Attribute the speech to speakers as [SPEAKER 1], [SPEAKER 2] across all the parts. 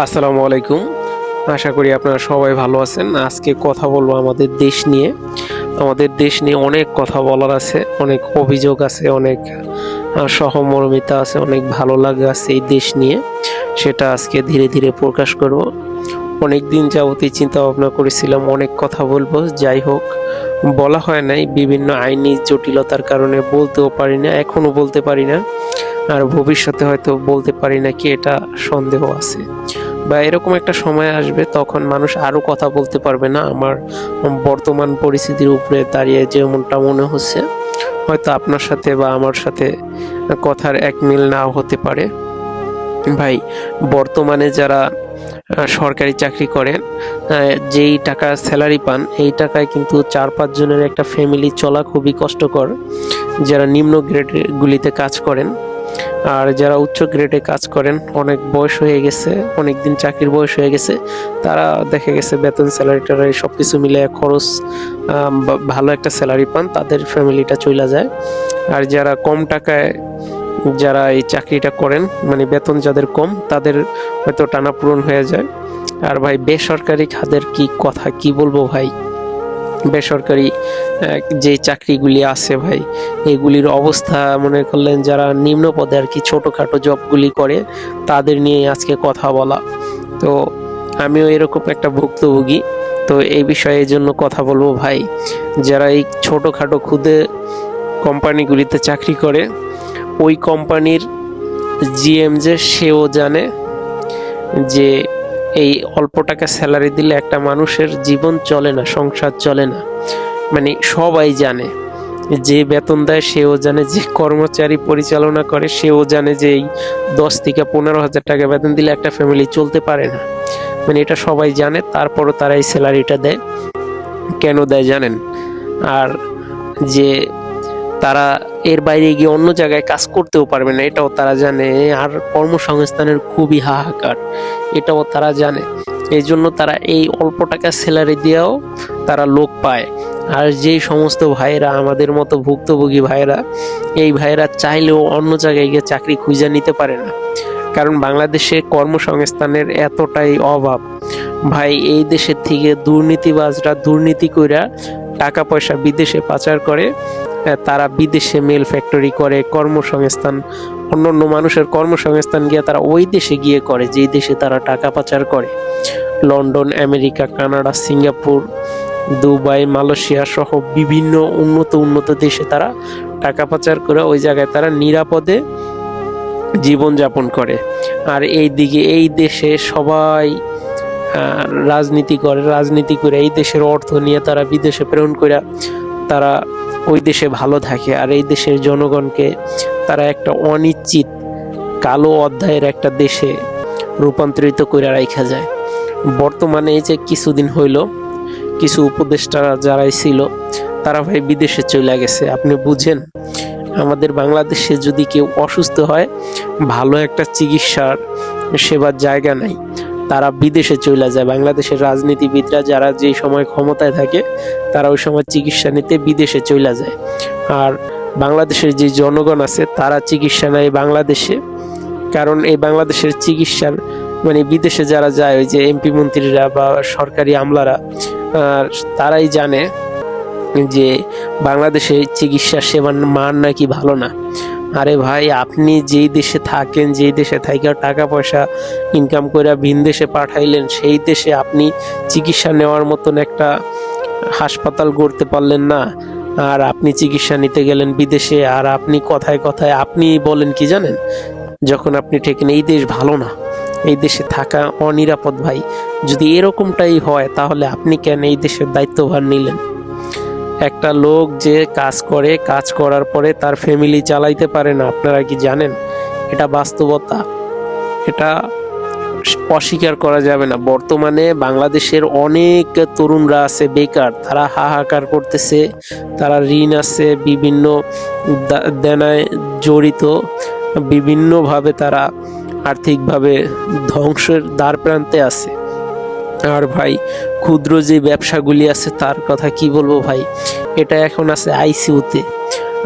[SPEAKER 1] আসসালামু আলাইকুম। আশা করি আপনারা সবাই ভালো আছেন। আজকে কথা বলবো আমাদের দেশ নিয়ে। আমাদের দেশ নিয়ে অনেক কথা বলার আছে, অনেক অভিযোগ আছে, অনেক সহমর্মিতা আছে, অনেক ভালো লাগা আছে এই দেশ নিয়ে। সেটা আজকে ধীরে ধীরে প্রকাশ করব। অনেক দিন যাবতই চিন্তা ভাবনা করেছিলাম অনেক কথা বলবো, যাই হোক বলা হয় নাই। বিভিন্ন আইনি জটিলতার কারণে বলতেও পারি না, এখনো বলতে পারি না, আর ভবিষ্যতে হয়তো বলতে পারি না কি, এটা সন্দেহ আছে। বা এরকম একটা সময় আসবে তখন মানুষ আরও কথা বলতে পারবে না। আমার বর্তমান পরিস্থিতির উপরে দাঁড়িয়ে যেমনটা মনে হচ্ছে, হয়তো আপনার সাথে বা আমার সাথে কথার এক মিল নাও হতে পারে। ভাই, বর্তমানে যারা সরকারি চাকরি করেন, যেই টাকা স্যালারি পান এই টাকায় কিন্তু 4-5 জনের একটা ফ্যামিলি চলা খুবই কষ্টকর। যারা নিম্ন গ্রেডগুলিতে কাজ করেন আর যারা উচ্চ গ্রেডে কাজ করেন, অনেক বয়স হয়ে গেছে, অনেক দিন চাকরির বয়স হয়ে গেছে, তারা দেখা গেছে বেতন স্যালারি ট্যালারি সব কিছু মিলে খরচ ভালো একটা স্যালারি পান, তাদের ফ্যামিলিটা চলে যায়। আর যারা কম টাকায় যারা এই চাকরিটা করেন, মানে বেতন যাদের কম, তাদের হয়তো টানাপূরণ হয়ে যায়। আর ভাই, বেসরকারি খাতের কি কথা কি বলবো ভাই। বেসরকারি যে চাকরিগুলি আছে ভাই, এগুলির অবস্থা মনে করলেন যারা নিম্ন পদে আর কি ছোটোখাটো জবগুলি করে, তাদের নিয়ে আজকে কথা বলা। তো আমিও এরকম একটা ভুক্তভোগী, তো এই বিষয়ে এই জন্য কথা বলবো ভাই। যারা এই ছোটোখাটো ক্ষুদে কোম্পানিগুলিতে চাকরি করে, ওই কোম্পানির জিএম যে সেও জানে যে এই অল্প টাকা স্যালারি দিলে একটা মানুষের জীবন চলে না, সংসার চলে না। মানে সবাই জানে, যে বেতন দেয় সেও জানে, যে কর্মচারী পরিচালনা করে সেও জানে যে এই 10 থেকে 15 হাজার টাকা বেতন দিলে একটা ফ্যামিলি চলতে পারে না। মানে এটা সবাই জানে, তারপরও তারা এই স্যালারিটা দেয়। কেন দেয় জানেন? আর যে তারা এর বাইরে গিয়ে অন্য জায়গায় কাজ করতেও পারবে না, এটাও তারা জানে। আর কর্মসংস্থানের খুবই হাহাকার, এটাও তারা জানে। এই জন্য তারা এই অল্প টাকা স্যালারি দিয়েও তারা লোক পায়। আর যেই সমস্ত ভাইয়েরা আমাদের মতো ভুক্তভোগী ভাইয়েরা, এই ভাইয়েরা চাইলেও অন্য জায়গায় গিয়ে চাকরি খুঁজে নিতে পারে না, কারণ বাংলাদেশে কর্মসংস্থানের এতটাই অভাব। ভাই, এই দেশের থেকে দুর্নীতিবাজরা দুর্নীতি কইরা টাকা পয়সা বিদেশে পাচার করে, তারা বিদেশে মেল ফ্যাক্টরি করে কর্মসংস্থান, অন্য অন্য মানুষের কর্মসংস্থান গিয়ে তারা ওই দেশে গিয়ে করে যেই দেশে তারা টাকা পাচার করে। London, America, Canada, Singapore, Dubai, Malaysia সহ বিভিন্ন উন্নত দেশে তারা টাকা পাচার করে ওই জায়গায় তারা নিরাপদে জীবনযাপন করে। আর এই দিকে এই দেশে সবাই রাজনীতি করে এই দেশের অর্থ নিয়ে তারা বিদেশে প্রেরণ করে তারা ওই দেশে ভালো থাকে। আর এই দেশের জনগণকে তারা একটা অনিশ্চিত কালো অধ্যায়ের একটা দেশে রূপান্তরিত করে রাখা যায়। বর্তমানে এই যে কিছুদিন হইল, কিছু উপদেষ্টারা যারাই ছিল তারা ভাই বিদেশে চলে গেছে। আপনি বুঝেন, আমাদের বাংলাদেশে যদি কেউ অসুস্থ হয়, ভালো একটা চিকিৎসার সেবার জায়গা নাই, তারা বিদেশে চলে যায়। বাংলাদেশের রাজনীতিবিদরা যারা যেই সময় ক্ষমতায় থাকে, তারা ওই সময় চিকিৎসা নিতে বিদেশে চলে যায়। আর বাংলাদেশের যে জনগণ আছে তারা চিকিৎসা নেয় বাংলাদেশে, কারণ এই বাংলাদেশের চিকিৎসার মানে বিদেশে যারা যায়, ওই যে এমপি মন্ত্রীরা বা সরকারি আমলারা, তারাই জানে যে বাংলাদেশে চিকিৎসা সেবার মান নাকি ভালো না। আরে ভাই, আপনি যেই দেশে থাকেন, যেই দেশে থাইকা টাকা পয়সা ইনকাম করে ভিন দেশে পাঠাইলেন, সেই দেশে আপনি চিকিৎসা নেওয়ার মতন একটা হাসপাতাল গড়তে পারলেন না। আর আপনি চিকিৎসা নিতে গেলেন বিদেশে, আর আপনি কথায় কথায় আপনি বলেন কি জানেন, যখন আপনি ঠেকেন এই দেশ ভালো না, এই দেশে থাকা অনিরাপদ। ভাই, যদি এরকমটাই হয় তাহলে আপনি কেন এই দেশের দায়িত্বভার নিলেন? একটা লোক যে কাজ করে, কাজ করার পরে তার ফ্যামিলি চালাইতে পারে না, আপনারা কি জানেন? এটা বাস্তবতা, এটা অস্বীকার করা যাবে না। বর্তমানে বাংলাদেশের অনেক তরুণরা আছে বেকার, তারা হাহাকার করতেছে, তারা ঋণ আছে, বিভিন্ন দেনায় জড়িত, বিভিন্নভাবে তারা আর্থিকভাবে ধ্বংসের দ্বার প্রান্তে আছে। আর ভাই, ক্ষুদ্র যে ব্যবসাগুলি আছে তার কথা কি বলবো ভাই, এটা এখন আছে আইসিইউতে।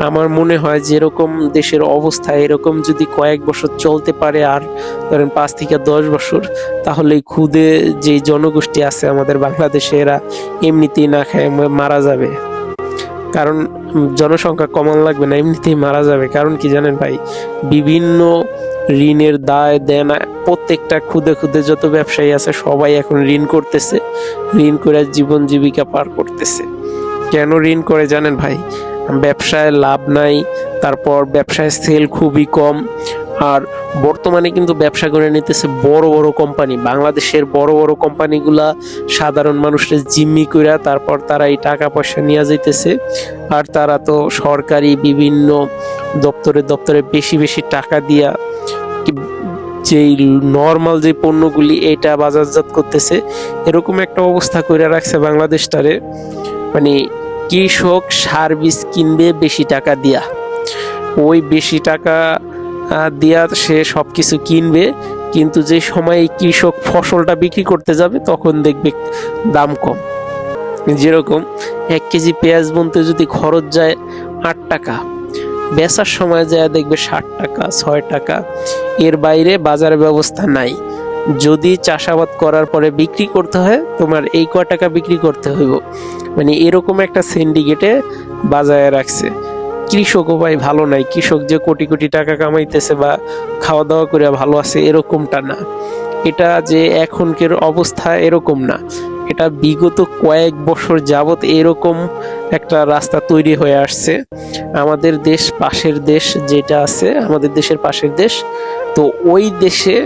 [SPEAKER 1] আমার মনে হয় যেরকম দেশের অবস্থা এরকম যদি কয়েক বছর চলতে পারে, আর ধরেন 5 থেকে 10 বছর, তাহলে ক্ষুদে যে জনগোষ্ঠী আছে আমাদের বাংলাদেশে এরা এমনিতেই না খায় মারা যাবে। কারণ জনসংখ্যা কমান লাগবে না, এমনিতেই মারা যাবে। কারণ কি জানেন ভাই, বিভিন্ন ঋণের দায় দেনা, প্রত্যেকটা খুদে খুদে যত ব্যবসায়ী আছে সবাই এখন ঋণ করতেছে, ঋণ করে জীবন জীবিকা পার করতেছে। কেন ঋণ করে জানেন ভাই? ব্যবসায় লাভ নাই, তারপর ব্যবসায় সেল খুবই কম। আর বর্তমানে কিন্তু ব্যবসা করে নিতেছে বড় বড় কোম্পানি, বাংলাদেশের বড় বড় কোম্পানিগুলা সাধারণ মানুষের জিম্মি কইরা তারপর তারা এই টাকা পয়সা নিয়ে যাইতেছে। আর তারা তো সরকারি বিভিন্ন দপ্তরে দপ্তরে বেশি বেশি টাকা দিয়া যেই নর্মাল যে পণ্যগুলি এটা বাজারজাত করতেছে। এরকম একটা অবস্থা করে রাখছে বাংলাদেশটারে, মানে কৃষক সার বীজ কিনবে বেশি টাকা দিয়া, ওই বেশি টাকা দিয়া সে সব কিছু কিনবে, কিন্তু যে সময় কৃষক ফসলটা বিক্রি করতে যাবে তখন দেখবে দাম কম। যেরকম 1 কেজি পেঁয়াজ বুনতে যদি খরচ যায় 8 টাকা, বেচার সময় যায় দেখবে 60 টাকা 6 টাকা, এর বাইরে বাজার ব্যবস্থা নাই। যদি চাষাবাদ করার পরে বিক্রি করতে হয়, তোমার এই কয় টাকা বিক্রি করতে হইব, মানে এরকম একটা সিন্ডিকেটে বাজায় রাখছে। কৃষকও ভাই ভালো নাই, কৃষক যে কোটি কোটি টাকা কামাইতেছে বা খাওয়া দাওয়া করে ভালো আছে এরকমটা না। এটা যে এখনকার অবস্থা এরকম না, এটা বিগত কয়েক বছর যাবত এরকম একটা রাস্তা তৈরি হয়ে আসছে। আমাদের দেশ পাশের দেশ যেটা আছে, আমাদের দেশের পাশের দেশ, তো ওই দেশে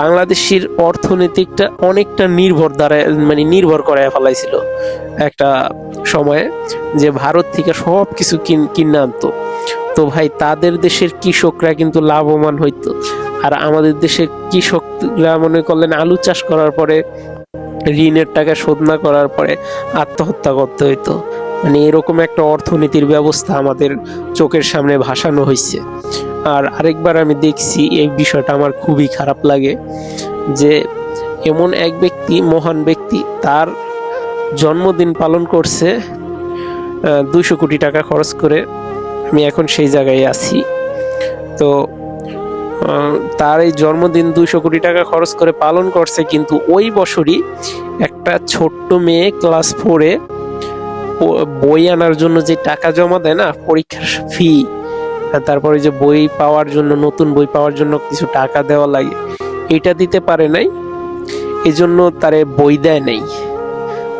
[SPEAKER 1] বাংলাদেশের অর্থনীতিটা অনেকটা নির্ভর করায় ফেলাইছিল একটা সময়ে, যে ভারত থেকে সব কিছু কিনে আনতো। তো ভাই তাদের দেশের কৃষকরা কিন্তু লাভবান হইতো, আর আমাদের দেশের কৃষকরা মনে করলেন আলু চাষ করার পরে ঋণের টাকা শোধ না করার পরে আত্মহত্যা করতে হইতো। মানে এরকম একটা অর্থনীতির ব্যবস্থা আমাদের চোখের সামনে ভাসানো হয়েছে। আর আরেকবার আমি দেখছি এই বিষয়টা আমার খুবই খারাপ লাগে, যে এমন এক ব্যক্তি, মহান ব্যক্তি, তার জন্মদিন পালন করছে 200 কোটি টাকা খরচ করে। আমি এখন সেই জায়গায় আছি। তো তার এই জন্মদিন 200 কোটি টাকা খরচ করে পালন করছে, কিন্তু ওই বছরই একটা ছোট্ট মেয়ে ক্লাস 4-এ বই আনার জন্য যে টাকা জমা দেয় না, পরীক্ষার ফি, তারপরে যে বই পাওয়ার জন্য, নতুন বই পাওয়ার জন্য কিছু টাকা দেওয়া লাগে, এটা দিতে পারে নাই, এজন্য তারে বই দেয় নাই।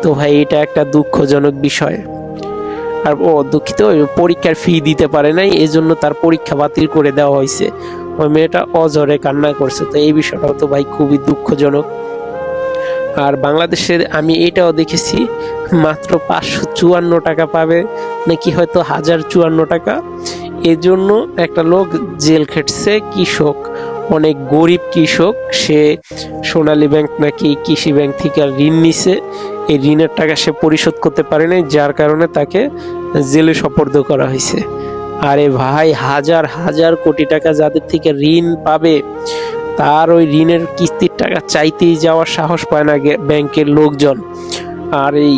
[SPEAKER 1] তো ভাই এটা একটা দুঃখজনক বিষয়। আর দুঃখিত, পরীক্ষার ফি দিতে পারে নাই, এজন্য তার পরীক্ষা বাতিল করে দেওয়া হয়েছে। ওই মেয়েটা অঝরে কান্না করছে। তো এই বিষয়টাও তো ভাই খুবই দুঃখজনক। আর বাংলাদেশের আমি এটাও দেখেছি, মাত্র 554 টাকা পাবে নাকি হয়তো 1054 টাকা, এজন্য একটা লোক জেল খেটছে। কৃষক, অনেক গরিব কৃষক, সে সোনালী ব্যাংক নাকি কৃষি ব্যাংক থেকে ঋণ নিছে, এই ঋণের টাকা সে পরিশোধ করতে পারে নাই, যার কারণে তাকে জেলে সোপর্দ করা হয়েছে। আরে ভাই, হাজার হাজার কোটি টাকা যাদের থেকে ঋণ পাবে, তার ওই ঋণের কিস্তির টাকা চাইতেই যাওয়ার সাহস পায় না ব্যাংকের লোকজন। আর এই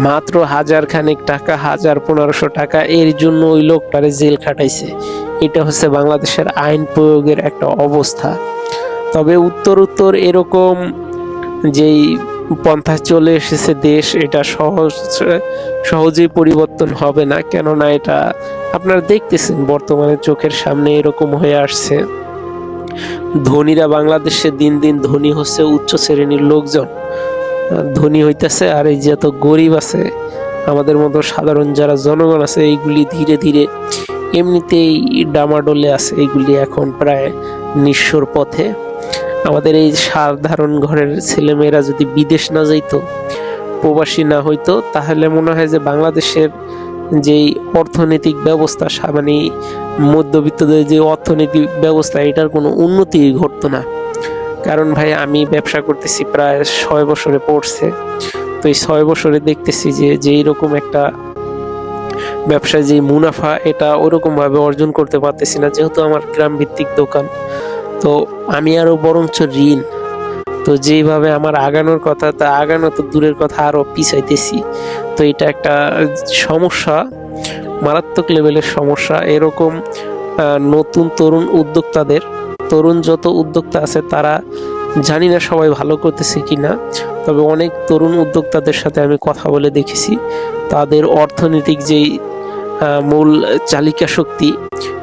[SPEAKER 1] মাত্র 1000 খানেক টাকা, 1500 টাকা, এর জন্য ওই লোকটারে জেল খাটাইছে। এটা হচ্ছে বাংলাদেশের আইন প্রয়োগের একটা অবস্থা। তবে উত্তর এরকম যেই পন্থা চলে এসেছে দেশ, এটা সহজেই পরিবর্তন হবে না। কেননা এটা আপনারা দেখতেছেন বর্তমানে চোখের সামনে এরকম হয়ে আসছে। ধনীরা বাংলাদেশে দিন দিন ধনী হচ্ছে, উচ্চ শ্রেণীর লোকজন ধনী হইতেছে, আর এই যত গরিব আছে আমাদের মতো সাধারণ যারা জনগণ আছে, এইগুলি ধীরে ধীরে এমনিতেই ডামাডোলে আছে, এইগুলি এখন প্রায় নিঃস্বর পথে। আমাদের এই সাধারণ ঘরের ছেলেমেয়েরা যদি বিদেশ না যাইতো, প্রবাসী না হইতো, তাহলে মনে হয় যে বাংলাদেশের যেই অর্থনৈতিক ব্যবস্থা, মানে মধ্যবিত্তদের যে অর্থনৈতিক ব্যবস্থা, এটার কোনো উন্নতি ঘটতো না। কারণ ভাই আমি ব্যবসা করতেছি প্রায় 6 বছরে পড়ছে, তো এই 6 বছরে দেখতেছি যে এইরকম একটা ব্যবসায় যে মুনাফা, এটা ওরকম ভাবে অর্জন করতে পারতেছি না, যেহেতু আমার গ্রাম ভিত্তিক দোকান। তো আমি আরো বরঞ্চ ঋণ, তো যেভাবে আমার আগানোর কথা, তা আগানো তো দূরের কথা, আরো পিছাইতেছি। তো এটা একটা সমস্যা। মারাত্মক লেভেলের সমস্যা। এরকম নতুন তরুণ যত উদ্যোক্তা আছে তারা জানি না সবাই ভালো করতেছে কিনা, তবে অনেক তরুণ উদ্যোক্তাদের সাথে আমি কথা বলে দেখেছি তাদের অর্থনৈতিক যেই মূল চালিকা শক্তি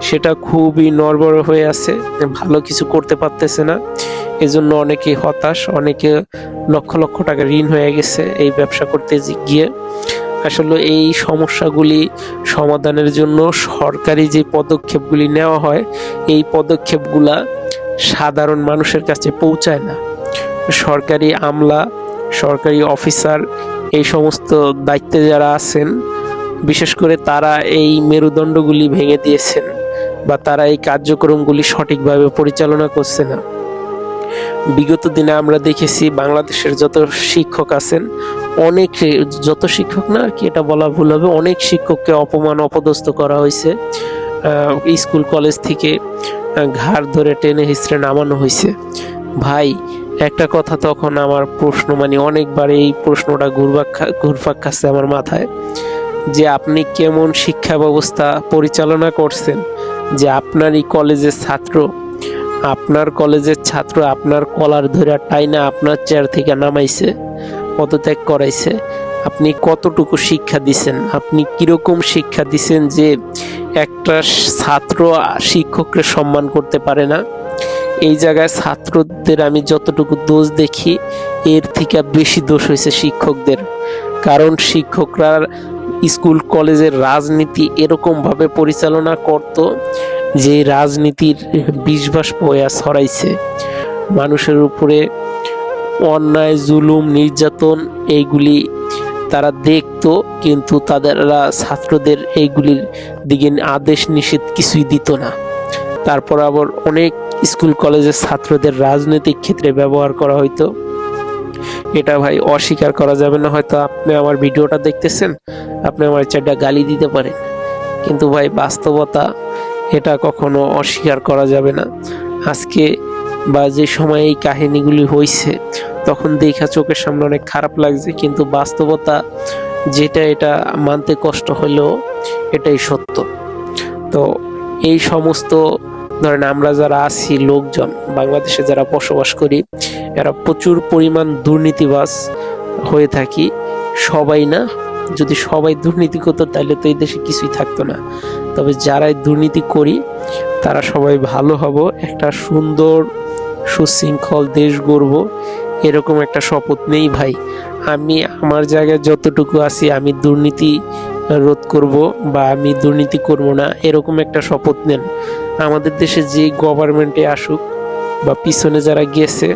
[SPEAKER 1] সেটা খুবই নড়বড় হয়ে আছে, ভালো কিছু করতে পারতেছে না। এজন্য অনেকে হতাশ, অনেকে লক্ষ লক্ষ টাকা ঋণ হয়ে গেছে এই ব্যবসা করতে গিয়ে। আসলে এই সমস্যাগুলি সমাধানের জন্য সরকারি যে পদক্ষেপগুলি নেওয়া হয় এই পদক্ষেপগুলা সাধারণ মানুষের কাছে পৌঁছায় না। সরকারি আমলা, সরকারি অফিসার, এই সমস্ত দায়িত্বে যারা আছেন বিশেষ করে তারা এই মেরুদণ্ডগুলি ভেঙে দিয়েছেন বা তারা এই কার্যক্রমগুলি সঠিকভাবে পরিচালনা করছে না। বিগত দিনে আমরা দেখেছি বাংলাদেশের যত শিক্ষক আছেন, যত শিক্ষক না আর কি এটা বলা ভুল হবে, অনেক শিক্ষককে অপমান অপদস্থ করা হয়েছে। স্কুল কলেজ থেকে ঘাড় ধরে টেনে হিঁচড়ে নামানো হয়েছে। ভাই একটা কথা তখন আমার প্রশ্ন, মানে অনেকবার এই প্রশ্নটা ঘুরপাক খাচ্ছে আমার মাথায়, যে আপনি কেমন শিক্ষা ব্যবস্থা পরিচালনা করছেন যে আপনার কলেজের ছাত্র আপনার কলার ধরে টাইনা আপনার চেয়ার থেকে নামাইছে, পদত্যাগ করাইছে। আপনি কতটুকু শিক্ষা দিছেন, আপনি কিরকম শিক্ষা দিছেন যে একটা ছাত্র শিক্ষককে সম্মান করতে পারে না। এই জায়গায় ছাত্রদের আমি যতটুকু দোষ দেখি এর থেকে বেশি দোষ হয়েছে শিক্ষকদের। কারণ শিক্ষকরা স্কুল কলেজের রাজনীতি এরকমভাবে পরিচালনা করত যে রাজনীতির বিষবাস বয়া ছড়াইছে মানুষের উপরে। অন্যায়, জুলুম, নির্যাতন এইগুলি তারা দেখতো, কিন্তু তারা ছাত্রদের এইগুলির দিকে আদেশ নিষেধ কিছুই দিত না। তারপর আবার অনেক স্কুল কলেজের ছাত্রদের রাজনৈতিক ক্ষেত্রে ব্যবহার করা হইতো। এটা ভাই অস্বীকার করা যাবে না। হয়তো আপনি আমার ভিডিওটা দেখতেছেন, আপনি আমার চারটা গালি দিতে পারেন, কিন্তু ভাই বাস্তবতা এটা কখনো অস্বীকার করা যাবে না। আজকে বা যে সময় এই কাহিনীগুলি হয়েছে তখন দেখা চোখের সামনে অনেক খারাপ লাগছে, কিন্তু বাস্তবতা যেটা এটা মানতে কষ্ট হলেও এটাই সত্য। তো এই সমস্ত ধরেন আমরা যারা আছি লোকজন, বাংলাদেশে যারা বসবাস করি, এরা প্রচুর পরিমাণ দুর্নীতিবাজ হয়ে থাকি। সবাই না, যদি সবাই দুর্নীতি করতো তাহলে তো এই দেশে কিছুই থাকতো না। তবে যারাই দুর্নীতি করি তারা সবাই ভালো হব, একটা সুন্দর সুশৃঙ্খল দেশ গড়ব, এরকম একটা শপথ নেই ভাই। আমি আমার জায়গায় যতটুকু আছি আমি দুর্নীতি রোধ করব বা আমি দুর্নীতি করব না, এরকম একটা শপথ নেন। আমাদের দেশে যে গভর্নমেন্টে আসুক বা পিছনে যারা গেছে,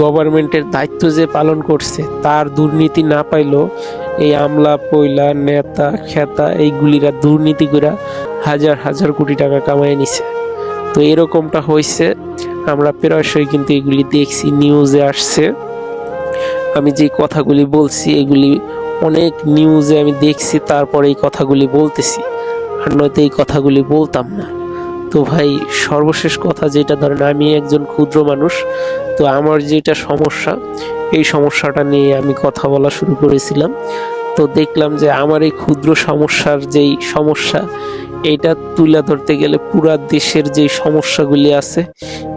[SPEAKER 1] গভর্নমেন্টের দায়িত্ব যে পালন করছে তার দুর্নীতি না পাইলেও এই আমলা পয়লা নেতা খেতা এইগুলিরা দুর্নীতি করে হাজার হাজার কোটি টাকা কামাই নিছে। তো এরকমটা হয়েছে, আমরা প্রায়শই কিন্তু এগুলি দেখছি, নিউজে আসছে। আমি যে কথাগুলি বলছি এগুলি অনেক নিউজে আমি দেখছি, তারপরে এই কথাগুলি বলতেছি, আর নয়তো এই কথাগুলি বলতাম না। তো ভাই সর্বশেষ কথা যেটা, ধরেন আমি একজন ক্ষুদ্র মানুষ, তো আমার যেটা সমস্যা এই সমস্যাটা নিয়ে আমি কথা বলা শুরু করেছিলাম। তো দেখলাম যে আমার এই ক্ষুদ্র সমস্যার যেই সমস্যা এটা তুলে ধরতে গেলে পুরা দেশের যেই সমস্যাগুলি আছে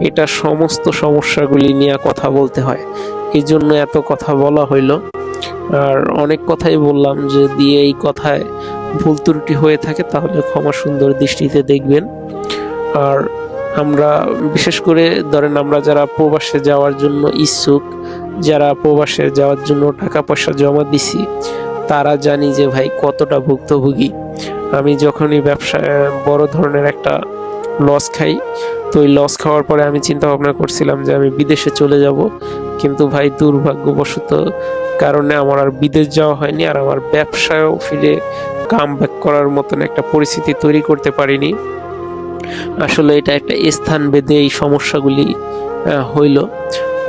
[SPEAKER 1] এটা সমস্ত সমস্যাগুলি নিয়ে কথা বলতে হয়, এই জন্য এত কথা বলা হইল। আর অনেক কথাই বললাম, যদি এই কথায় ভুল ত্রুটি হয়ে থাকে তাহলে ক্ষমা সুন্দর দৃষ্টিতে দেখবেন। আর আমরা বিশেষ করে ধরেন আমরা যারা প্রবাসে যাওয়ার জন্য ইচ্ছুক, যারা প্রবাসে যাওয়ার জন্য টাকা পয়সা জমা দিছি, তারা জানি যে ভাই কতটা ভুক্তভোগী। আমি যখনই ব্যবসায় বড় ধরনের একটা লস খাই, তো ওই লস খাওয়ার পরে আমি চিন্তা ভাবনা করছিলাম যে আমি বিদেশে চলে যাব, কিন্তু ভাই দুর্ভাগ্যবশত কারণে আমার আর বিদেশ যাওয়া হয়নি, আর আমার ব্যবসায়ও ফিরে কাম ব্যাক করার মতন একটা পরিস্থিতি তৈরি করতে পারিনি। আসলে এটা একটা স্থান ভেদে এই সমস্যাগুলি হইল।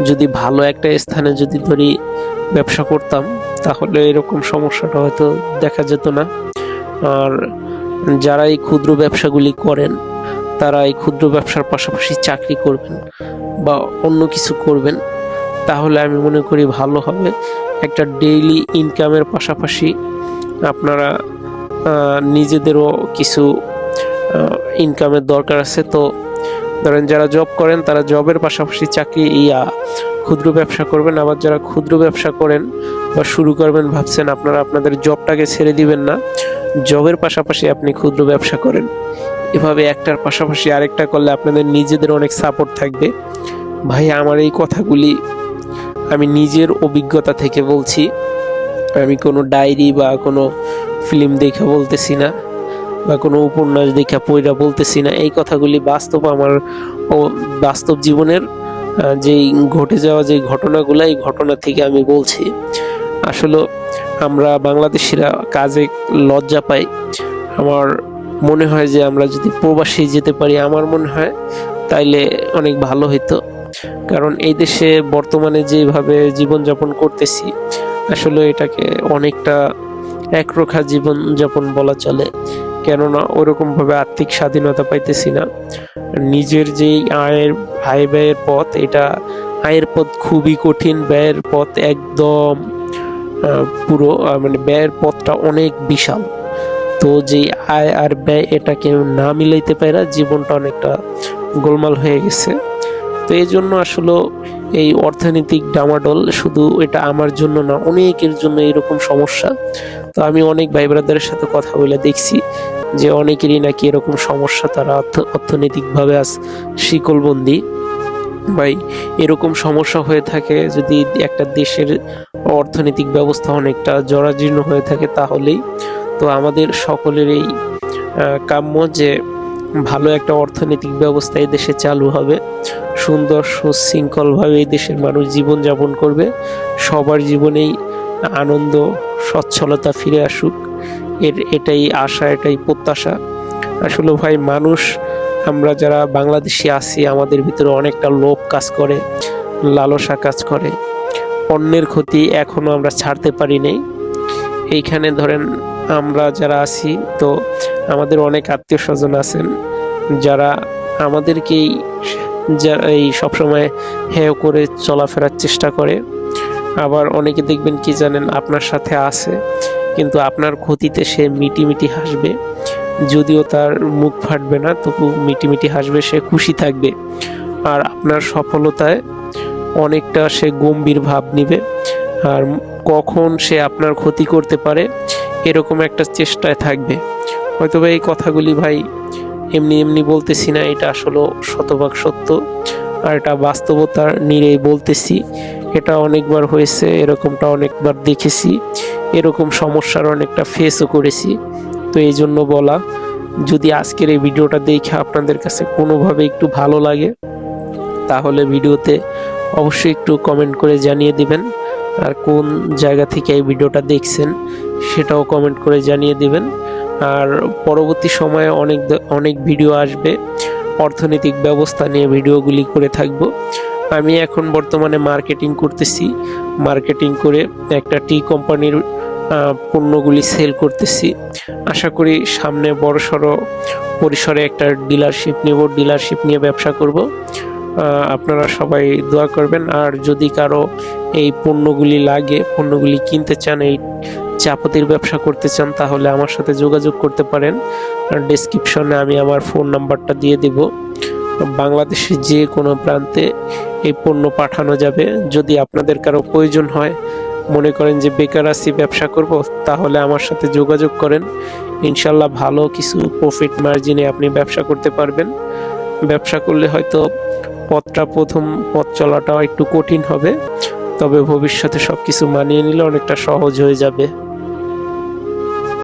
[SPEAKER 1] যদি ভালো একটা স্থানে যদি ধরি ব্যবসা করতাম তাহলে এরকম সমস্যাটা হয়তো দেখা যেত না। আর যারা এই ক্ষুদ্র ব্যবসাগুলি করেন তারা এই ক্ষুদ্র ব্যবসার পাশাপাশি চাকরি করবেন বা অন্য কিছু করবেন, তাহলে আমি মনে করি ভালো হবে। একটা ডেইলি ইনকামের পাশাপাশি আপনারা নিজেদেরও কিছু ইনকামের দরকার আছে। তো ধরেন যারা জব করেন তারা জবের পাশাপাশি ক্ষুদ্র ব্যবসা করবেন। আবার যারা ক্ষুদ্র ব্যবসা করেন বা শুরু করবেন ভাবছেন, আপনারা আপনাদের জবটাকে ছেড়ে দিবেন না, জবের পাশাপাশি আপনি ক্ষুদ্র ব্যবসা করেন। এভাবে একটার পাশাপাশি আরেকটা করলে আপনাদের নিজেদের অনেক সাপোর্ট থাকবে। ভাই আমার এই কথাগুলি আমি নিজের অভিজ্ঞতা থেকে বলছি, আমি কোনো ডায়েরি বা কোনো ফিল্ম দেখে বলতেছি না, বা কোনো উপন্যাস দেখে পড়া বলতেছি না। এই কথাগুলি বাস্তব জীবনের যেই ঘটে যাওয়া যে ঘটনাগুলো, এই ঘটনা থেকে আমি বলছি। আসলে আমরা বাংলাদেশিরা কাজে লজ্জা পাই। আমার মনে হয় যে আমরা যদি প্রবাসী যেতে পারি, আমার মনে হয় তাইলে অনেক ভালো হইতো। কারণ এই দেশে বর্তমানে যেভাবে জীবনযাপন করতেছি, আসলে এটাকে অনেকটা একরোখা জীবনযাপন বলা চলে। কেননা ওরকমভাবে আর্থিক স্বাধীনতা পাইতেছি না। নিজের যেই আয় ব্যয়ের পথ, এটা আয়ের পথ খুবই কঠিন, ব্যয়ের পথ একদম পুরো মানে ব্যয়ের পথটা অনেক বিশাল। তো যেই আয় আর ব্যয় এটাকে না মিলাইতে পারে জীবনটা অনেকটা গোলমাল হয়ে গেছে। তো এই জন্য আসলে এই অর্থনৈতিক ডামাডোল শুধু এটা আমার জন্য না, অনেকের জন্য এরকম সমস্যা। তো আমি অনেক ভাই ব্রাদারের সাথে কথা বলে দেখছি যে অনেকেরই নাকি এরকম সমস্যা, তারা অর্থনৈতিকভাবে শিকলবন্দি। ভাই এরকম সমস্যা হয়ে থাকে যদি একটা দেশের অর্থনৈতিক ব্যবস্থা অনেকটা জরাজীর্ণ হয়ে থাকে, তাহলেই তো আমাদের সকলেরই কাম্য যে ভালো একটা অর্থনৈতিক ব্যবস্থা এই দেশে চালু হবে, সুন্দর সুশৃঙ্খলভাবে এই দেশের মানুষ জীবনযাপন করবে, সবার জীবনেই আনন্দ সচ্ছলতা ফিরে আসুক, এটাই আশা, এটাই প্রত্যাশা। আসলে ভাই আমরা যারা বাংলাদেশি আছি, আমাদের ভিতরে অনেকটা লোভ কাজ করে, লালসা কাজ করে, অন্যের ক্ষতি এখনো আমরা ছাড়তে পারি নাই। এইখানে ধরেন আমরা যারা আছি, তো আমাদের অনেক আত্মীয় স্বজন আছেন যারা আমাদেরকেই এই সবসময় হেয় করে চলাফেরার চেষ্টা করে। আবার অনেকে দেখবেন কি জানেন, আপনার সাথে আছে কিন্তু আপনার ক্ষতিতে সে মিটিমিটি হাসবে, যদিও তার মুখ ফাটবে না, তবু মিটিমিটি হাসবে, সে খুশি থাকবে। আর আপনার সফলতায় অনেকটা সে গম্ভীর ভাব নিবে, আর কখন সে আপনার ক্ষতি করতে পারে এরকম একটা চেষ্টায় থাকবে। হয়তো এই কথাগুলি ভাই এমনি এমনি বলতেছি না, এটা আসলে শতভাগ সত্য, আর এটা বাস্তবতার নিরেই বলতেছি। এটা অনেকবার হয়েছে, এরকমটা অনেকবার দেখেছি, এরকম সমস্যার অনেকটা ফেসও করেছি। তো এই জন্য বলা, যদি আজকের এই ভিডিওটা দেখে আপনাদের কাছে কোনোভাবে একটু ভালো লাগে, তাহলে ভিডিওতে অবশ্যই একটু কমেন্ট করে জানিয়ে দিবেন। আর কোন জায়গা থেকে এই ভিডিওটা দেখছেন সেটাও কমেন্ট করে জানিয়ে দিবেন। আর পরবর্তী সময়ে অনেক ভিডিও আসবে, অর্থনৈতিক ব্যবস্থা নিয়ে ভিডিওগুলি করে থাকব। আমি এখন বর্তমানে মার্কেটিং করতেছি, মার্কেটিং করে একটা টি কোম্পানির পণ্যগুলি সেল করতেছি। আশা করি সামনে বড়সড় পরিসরে একটা ডিলারশিপ নেব, ডিলারশিপ নিয়ে ব্যবসা করব। আপনারা সবাই দোয়া করবেন। আর যদি কারো এই পণ্যগুলি লাগে, পণ্যগুলি কিনতে চান, এই চাপাতির ব্যবসা করতে চান, তাহলে আমার সাথে যোগাযোগ করতে পারেন। ডেসক্রিপশনে আমি আমার ফোন নাম্বারটা দিয়ে দেব। বাংলাদেশের যে কোনো প্রান্তে এই পণ্য পাঠানো যাবে। যদি আপনাদের কারো প্রয়োজন হয়, মনে করেন যে বেকার আছি, ব্যবসা করব, তাহলে আমার সাথে যোগাযোগ করেন। ইনশাল্লাহ ভালো কিছু প্রফিট মার্জিনে আপনি ব্যবসা করতে পারবেন। ব্যবসা করলে হয়তো প্রথম পথ চলাটাও একটু কঠিন হবে, তবে ভবিষ্যতে সবকিছু মানিয়ে নিলে অনেকটা সহজ হয়ে যাবে।